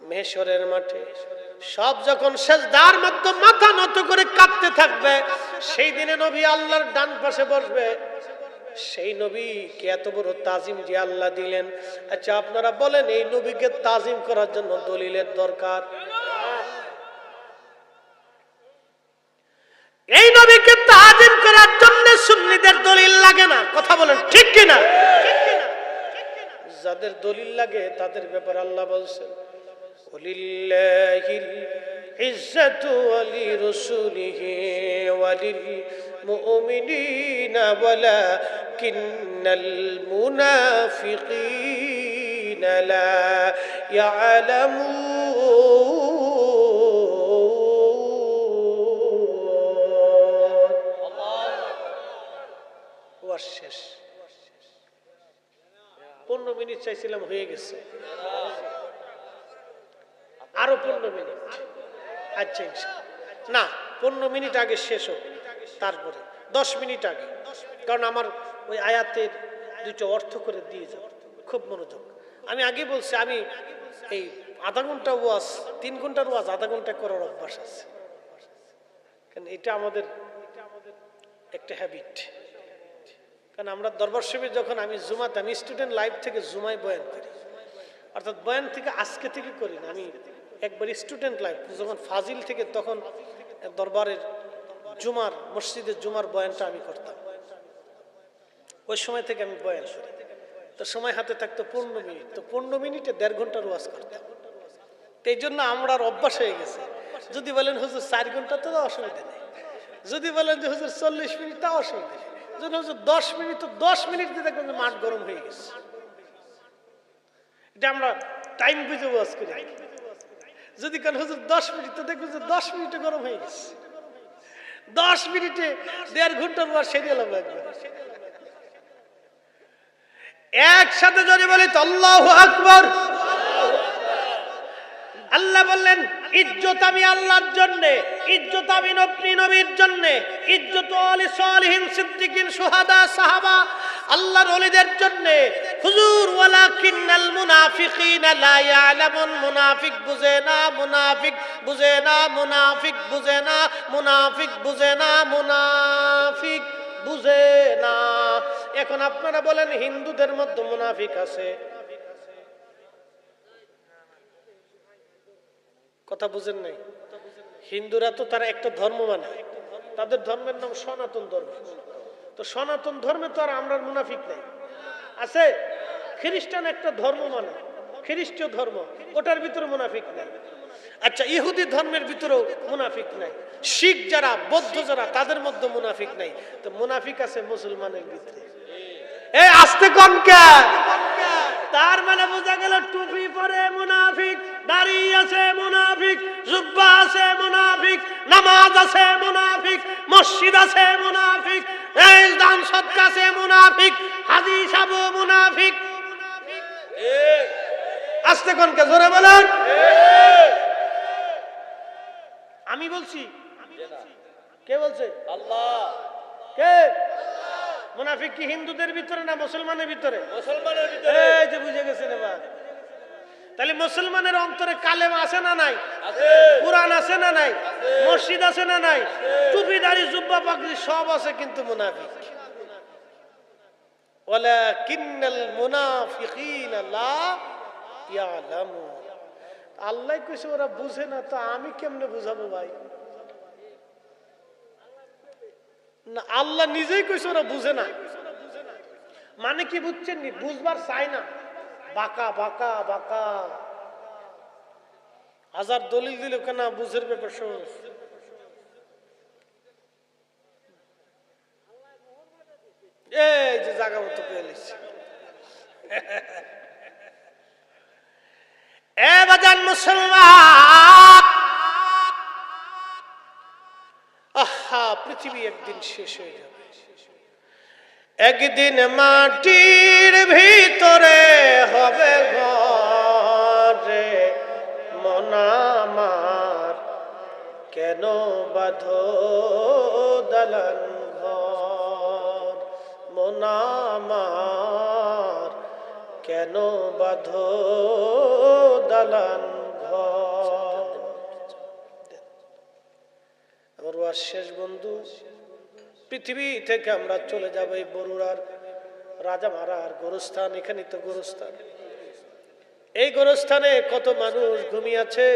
মেহেশরের মাঠে সব যখন সেজদার মধ্যে মাথা নত করে কাঁদতে থাকবে, সেই দিনে নবী আল্লাহর ডান পাশে বসবে। সেই নবীকে এত বড় তাজিম যে আল্লাহ দিলেন। আচ্ছা আপনারা বলেন, এই নবীকে তাজিম করার জন্য দলিলের দরকার? এই নবীকে তাজিম করার জন্য সুন্নিদের দলিল লাগে না, কথা বলেন ঠিক কিনা? যাদের দলিল লাগে তাদের ব্যাপারে আল্লাহ বলছেন, ওয়ালিল্লাহিল ইজ্জাতু ওয়ালিরাসূলিহি ওয়ালিল মুমিনিনা ওয়ালাকিন্নাল মুনাফিকিনা লা ইয়ালামুন। ওয়াজ শেষ। 15 মিনিট চাইছিলাম, হয়ে গেছে, আরো 15 মিনিট। আচ্ছা না, 15 মিনিট আগে শেষ হোক, তারপরে 10 মিনিট আগে, কারণ আমার ওই আয়াতের দুটো অর্থ করে দিয়ে যাব, খুব মনোযোগ। আমি আগে বলছি, আমি এই আধা ঘন্টা ওয়াজ, 3 ঘন্টার ওয়াজ আধা ঘন্টা করার অভ্যাস আছে, কারণ এটা আমাদের একটা হ্যাবিট। কারণ আমরা দরবার শরীফে যখন আমি জুমাতে, আমি স্টুডেন্ট লাইফ থেকে জুমায় বয়ান করি, অর্থাৎ বয়ান থেকে আজকে থেকে করি না, আমি একবার স্টুডেন্ট লাইফ যখন ফাজিল থেকে, তখন দরবারের জুমার মসজিদের জুমার বয়ানটা আমি করতাম, ওই সময় থেকে আমি বয়ান করি। তো সময় হাতে থাকতো 15 মিনিট, তো 15 মিনিটে 1.5 ঘন্টার ওয়াজ করতাম। তো এই জন্য আমরা অভ্যাস হয়ে গেছে। যদি বলেন হুজুর 4 ঘন্টা, তো অসুবিধা নেই। যদি বলেন যে হুজুর 40 মিনিট, তা অসুবিধা নেই। যদি হুজুর 10 মিনিট, তো 10 মিনিট দিয়ে দেখবেন মাঠ গরম হয়ে গেছে। এটা আমরা টাইম বুঝে ওয়াজ করি। যদি কেন হুজুর 10 মিনিট, তো দেখবেন যে 10 মিনিটে গরম হয়ে গেছে। 10 মিনিটে 1.5 ঘন্টার ওয়াজ সেরে এলাম একবার। একসাথে যদি বলি তো আল্লাহু আকবার। আল্লাহ বললেন, ইজ্জত আমি আল্লাহর জন্য, ইজ্জত আমি নবীর জন্য, ইজ্জত আলী সালিহিন সিদ্দিকিন শুহাদা সাহাবা আল্লাহর ওলিদের জন্য। হুজুর ওয়ালাকিন্নাল মুনাফিকিনা লা ইয়ালামুন, মুনাফিক বুঝে না, মুনাফিক বুঝে না, মুনাফিক বুঝে না, মুনাফিক বুঝে না, মুনাফিক বুঝে না। এখন আপনারা বলেন, হিন্দুদের মধ্যে মুনাফিক আছে? কথা বুঝেন নাই? হিন্দুরা তো তারা একটা ধর্ম মানে, তাদের ধর্মের নাম সনাতন ধর্ম। তো সনাতন ধর্মে তো আর আমরা মুনাফিক নাই, আছে? খ্রিস্টান একটা ধর্ম মানে, খ্রিস্টীয় ধর্ম, ওটার ভিতরে মুনাফিক নাই। আচ্ছা, ইহুদি ধর্মের ভিতরেও মুনাফিক নাই। শিখ যারা, বৌদ্ধ যারা, তাদের মধ্যে মুনাফিক নাই। তো মুনাফিক আছে মুসলমানের ভিতরে। এই আস্তে কম কে? তার মানে বোঝা গেল, টুপি পরে মুনাফিক, দাড়ি আছে মুনাফিক, জুব্বা আছে মুনাফিক, নামাজ আছে মুনাফিক, মসজিদ আছে মুনাফিক, এই দান সদকা আছে মুনাফিক, হাজি সাহেব মুনাফিক। আস্তে কোন কে? জোরে বলেন। আমি বলছি? কে বলছে? আল্লাহ। কে? মুনাফিক কি হিন্দুদের ভিতরে না মুসলমানের ভিতরে? মুসলমানের ভিতরে। এই যে বুঝে গেছেন এবার। তাহলে মুসলমানের অন্তরে কালেমা আছে না নাই? কোরআন আছে না নাই? মসজিদ আছে না নাই? টুপিদারি জুব্বা পাগড়ি সব আছে, কিন্তু মুনাফিক। ওয়ালাকিন্নাল মুনাফিকিনা লা ইয়ালামুন। আল্লাহ কইছে ওরা বুঝে না, তো আমি কেমনে বুঝাবো ভাই? না, আল্লাহ নিজেই কইছে ওরা বুঝে না। মানে কি বুঝছেন নি? বুঝবার চাই না, বাঁকা বাঁকা বাঁকা। হাজার দলিল দিল কেন বুঝের ব্যাপার সহজ। এই যে জায়গা মতো পেয়ে লিখছে। এ বাজান মুসলমান, আহা, পৃথিবী একদিন শেষ হয়ে যাবে। একদিন মাটির ভিতরে হবে ঘরে, মন আমার কেন বাঁধো দালান ঘর, মন আমার কেন বাঁধো দালান ঘর। আমার ওয়াজ শেষ বন্ধু। পৃথিবী থেকে আমরা চলে যাব এই বরুড়ার রাজামারার গোরস্থান। এখানে তো গোরস্থান। এই গোরস্থানে কত মানুষ ঘুমিয়ে আছে।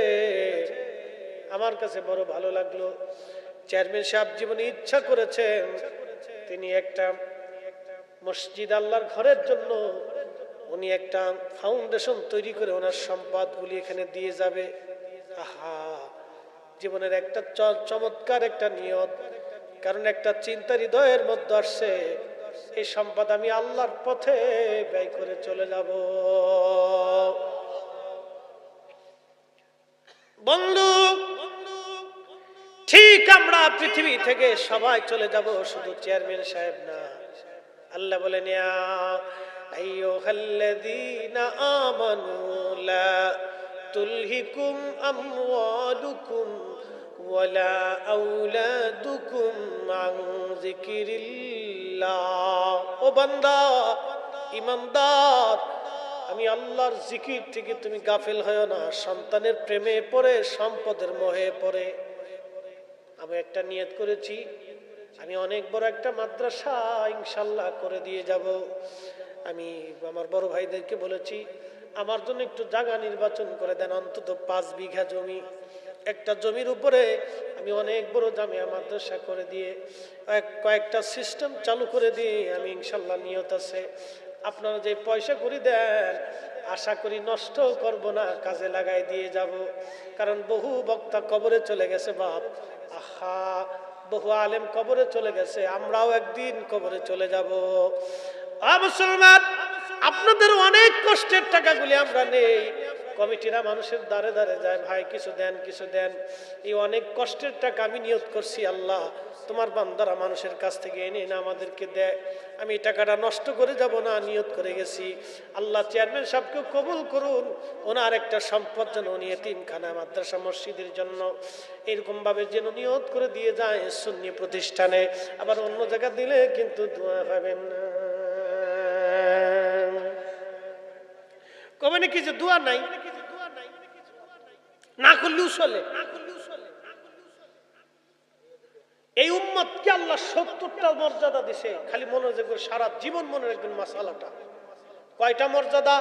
আমার কাছে বড় ভালো লাগলো, চেয়ারম্যান সাহেব জীবনে ইচ্ছা করেছেন তিনি একটা মসজিদ, আল্লাহর ঘরের জন্য উনি একটা ফাউন্ডেশন তৈরি করে ওনার সম্পদগুলি এখানে দিয়ে যাবে। আহা, জীবনের একটা চমৎকার একটা নিয়ত। কারণ একটা চিন্তা হৃদয়ের মধ্যে আসছে, এই সম্পদ আমি আল্লাহর পথে ব্যয় করে চলে যাব। বন্ধু, ঠিক আমরা পৃথিবী থেকে সবাই চলে যাব, শুধু চেয়ারম্যান সাহেব না। আল্লাহ বলেন, ইয়া আইয়ুহাল্লাযীনা আমানু লা তুলহিকুম আমওয়ালুকুম ওয়ালা আওলাদুকুম আন যিকিরিল্লাহ। ও বান্দা, ইমানদার, আমি আল্লাহর জিকির থেকে তুমি গাফিল হয়ো না। সন্তানের প্রেমে পড়ে, সম্পদের মোহে পড়ে। আমি একটা নিয়ত করেছি, আমি অনেক বড় একটা মাদ্রাসা ইনশাআল্লাহ করে দিয়ে যাব। আমি আমার বড় ভাইদেরকে বলেছি, আমার জন্য একটু জায়গা নির্বাচন করে দেন, অন্তত 5 বিঘা জমি। একটা জমির উপরে আমি অনেক বড় জামিয়া মাদ্রাসা করে দিয়ে কয়েকটা সিস্টেম চালু করে দিয়ে আমি ইনশাআল্লাহ নিয়ত আছে। আপনারা যে পয়সা করে দেন, আশা করি নষ্ট করব না, কাজে লাগাই দিয়ে যাব। কারণ বহু বক্তা কবরে চলে গেছে বাপ, আহা, বহু আলেম কবরে চলে গেছে, আমরাও একদিন কবরে চলে যাব। মুসলমান, আপনাদের অনেক কষ্টের টাকাগুলি আমরা নেই। কমিটিরা মানুষের দ্বারে দ্বারে যায়, ভাই কিছু দেন, কিছু দেন। এই অনেক কষ্টের টাকা আমি নিয়ত করছি, আল্লাহ তোমার বান্দারা মানুষের কাছ থেকে এনে না আমাদেরকে দেয়, আমি এই টাকাটা নষ্ট করে যাব না, নিয়ত করে গেছি। আল্লাহ চেয়ারম্যান সাহেবকে কবুল করুন, ওনার একটা সম্পদ যেন উনি এতিমখানা, মাদ্রাসা, মসজিদের জন্য এরকম ভাবে যেন নিয়ত করে দিয়ে যায় সুন্নি প্রতিষ্ঠানে। আবার অন্য জায়গা দিলে কিন্তু দোয়া পাবেন না। কবে নাকি যে দোয়া নাই, না করলেও চলে। এই উম্মতকে আল্লাহ 70টা মর্যাদা দিছে, খালি মনে রাখবেন, সারা জীবন মনে রাখবেন মাসালাটা। কয়টা মর্যাদা?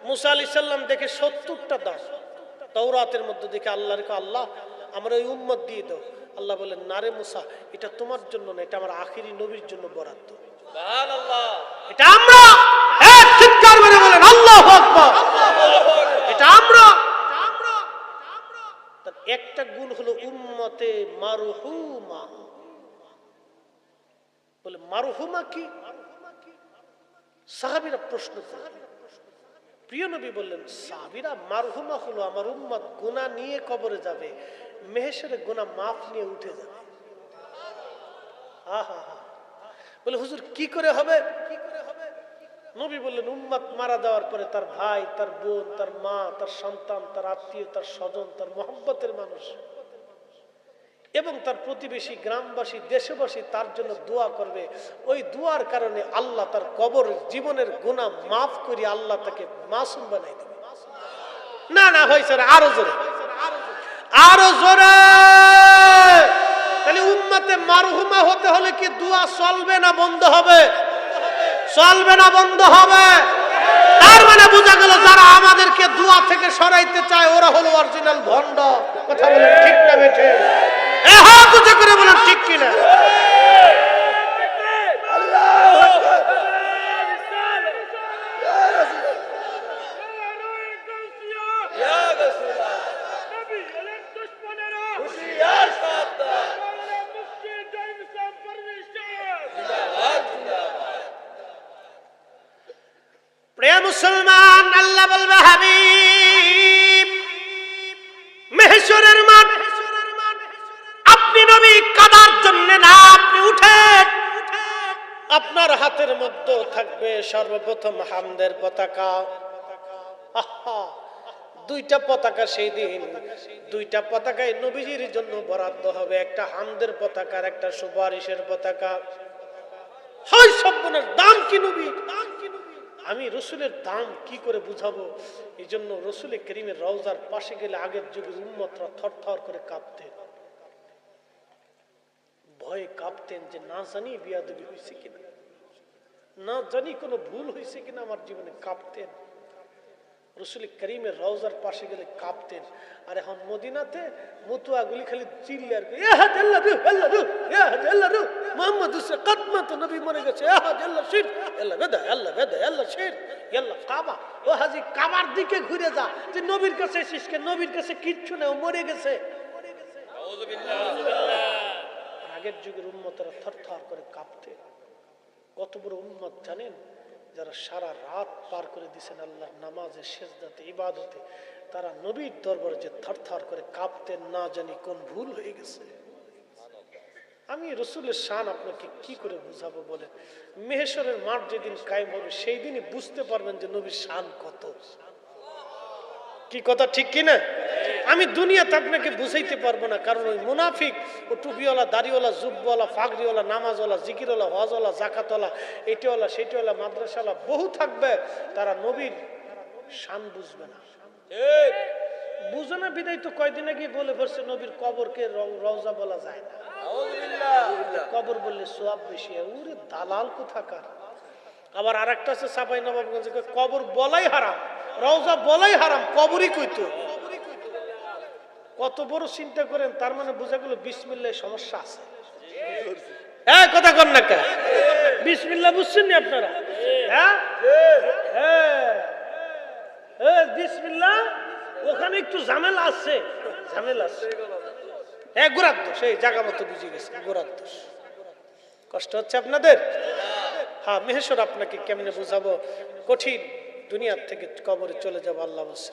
মুসা আলাইহিস সালাম দেখে 70টা দান। তাওরাতের মধ্যে দেখে আল্লাহর কে, আল্লাহ আমার ওই উম্মত দিয়ে দাও। আল্লাহ বলেন, না রে মুসা, এটা তোমার জন্য না, এটা আমার আখিরি নবীর জন্য বরাদ্দ। সুবহানাল্লাহ। এটা আমরা এক চিৎকার করে বলেন আল্লাহু আকবার। এটা আমরা। তার একটা গুণ হলো উম্মতে মারহুমা। বলে মারহুমা কি? সাহাবীরা প্রশ্ন করলেন, প্রিয় নবী বললেন, সাহাবীরা মারহুমা হলো আমার উম্মত গুনাহ নিয়ে কবরে যাবে, মেহেশরে গুনাহ মাফ নিয়ে উঠে যাবে। আহা, বলে হুজুর কি করে হবে? নবী বললেন, উম্মত মারা যাওয়ার পরে তার ভাই, তার বোন, তার মা, তার সন্তান, তার আত্মীয়, তার স্বজন, তার মহব্বতের মানুষ এবং তার প্রতিবেশী, গ্রামবাসী, দেশবাসী তার জন্য দোয়া করবে। ওই দোয়ার কারণে আল্লাহ তার কবর জীবনের গুনাহ মাফ করে আল্লাহ তাকে মাসুম বানাই দেবে। না না হয়েছে না, আরো জোরে, আরো জোরে। তাহলে উম্মতে মারহুমা হতে হলে কি দোয়া চলবে না বন্ধ হবে? চলবে না বন্ধ হবে। তার মানে বোঝা গেল যারা আমাদেরকে দোয়া থেকে সরাইতে চায় ওরা হলো অরিজিনাল ভণ্ড। কথা বলেন ঠিক না বেঠে? হ্যাঁ বুঝে করে বলেন ঠিক কিনা? প্রিয় মুসলমান, আল্লাহ বলবে হাবিব মেহশরের মাঠ আপনি নবী কাদার জন্য না, আপনি উঠেন, আপনার হাতের মধ্যে থাকবে সর্বপ্রথম হামদের পতাকা। আহা, দুইটা পতাকা সেই দিন, দুইটা পতাকায় নবীজির জন্য বরাদ্দ হবে, একটা হামদের পতাকা আর একটা সুপারিশের পতাকা। হয় সব্বনের দাম কি নবী, দাম কি নবী? আমি রসুলের দাম কি করে বুঝাবো? এই জন্য রসুলের করিমের রওজার পাশে গেলে আগের যুগের উম্মতরা থরথর করে কাঁপতেন, ভয়ে কাঁপতেন যে না জানি বিয়াদবি হয়েছে কিনা, না জানি কোনো ভুল হয়েছে কিনা আমার জীবনে। কাঁপতেন রসুল করিমের রওজার পাশে গেলে কাঁপতেন। আর এখন মদিনাতে মতুয়াগুলি খালি চিল্লে আর মোহাম্মদ কাদমাত নবী মরে গেছে, কাবা। ও হাজি কাবার দিকে ঘুরে যা, যে নবীর কাছে এসিস, নবীর কাছে কিচ্ছু নেই, মরে গেছে। আগের যুগের উম্মতরা থরথর করে কাঁপতে। কত বড় উম্মত জানেন? যারা সারা রাত পার করে দিয়েছেন আল্লাহর নামাজে, সেজদাতে, ইবাদতে, তারা নবীর দরবারে যে থরথর করে কাঁপতেন, না জানি কোন ভুল হয়ে গেছে। আমি রসুলের শান আপনাকে কি করে বুঝাবো বলেন? মেহেশরের মাঠ যেদিন কায়েম হবে সেই দিনই বুঝতে পারবেন যে নবীর শান কত। কি কথা ঠিক কিনা? আমি দুনিয়াতে আপনাকে বুঝাইতে পারবো না, কারণ ওই মুনাফিক, ও টুপিওয়ালা, দাড়িওয়ালা, জুব্বওয়ালা, ফাগরিওয়ালা, নামাজওয়ালা, জিকিরওয়ালা, হজওয়ালা, জাকাতওয়ালা, এটিওয়ালা, সেটিওয়ালা, মাদ্রাসাওয়ালা বহু থাকবে, তারা নবীর শান বুঝবে না। বুঝে না বিদায় তো কয়দিন আগে বলে পড়ছে নবীর কবরকে রওজা বলা যায় না, কবর বললে সোয়াব বেশি। ওরে দালাল কোথাকার। আবার আর একটা আছে চাঁপাই নবাবগঞ্জে, কবর বলাই হারাম, রওজা বলাই হারাম, কবরই কইতো। কত বড় চিন্তা করেন। তার মানে বোঝা গেল বিসমিল্লাহ সমস্যা আছে। হ্যাঁ কথা কন না কে? বিসমিল্লাহ বুঝছেন নি আপনারা? হ্যাঁ হ্যাঁ বিসমিল্লাহ, ওখানে একটু ঝামেলা আছে, ঝামেলা আছে। হ্যাঁ গোড়ার দোষ, এই জায়গা মতো বুঝে গেছে, গোড়ার দোষ। কষ্ট হচ্ছে আপনাদের? হ্যাঁ মেহেশর আপনাকে কেমনে বুঝাবো? কঠিন। দুনিয়ার থেকে কবরে চলে যাবো, আল্লাহ বলছে।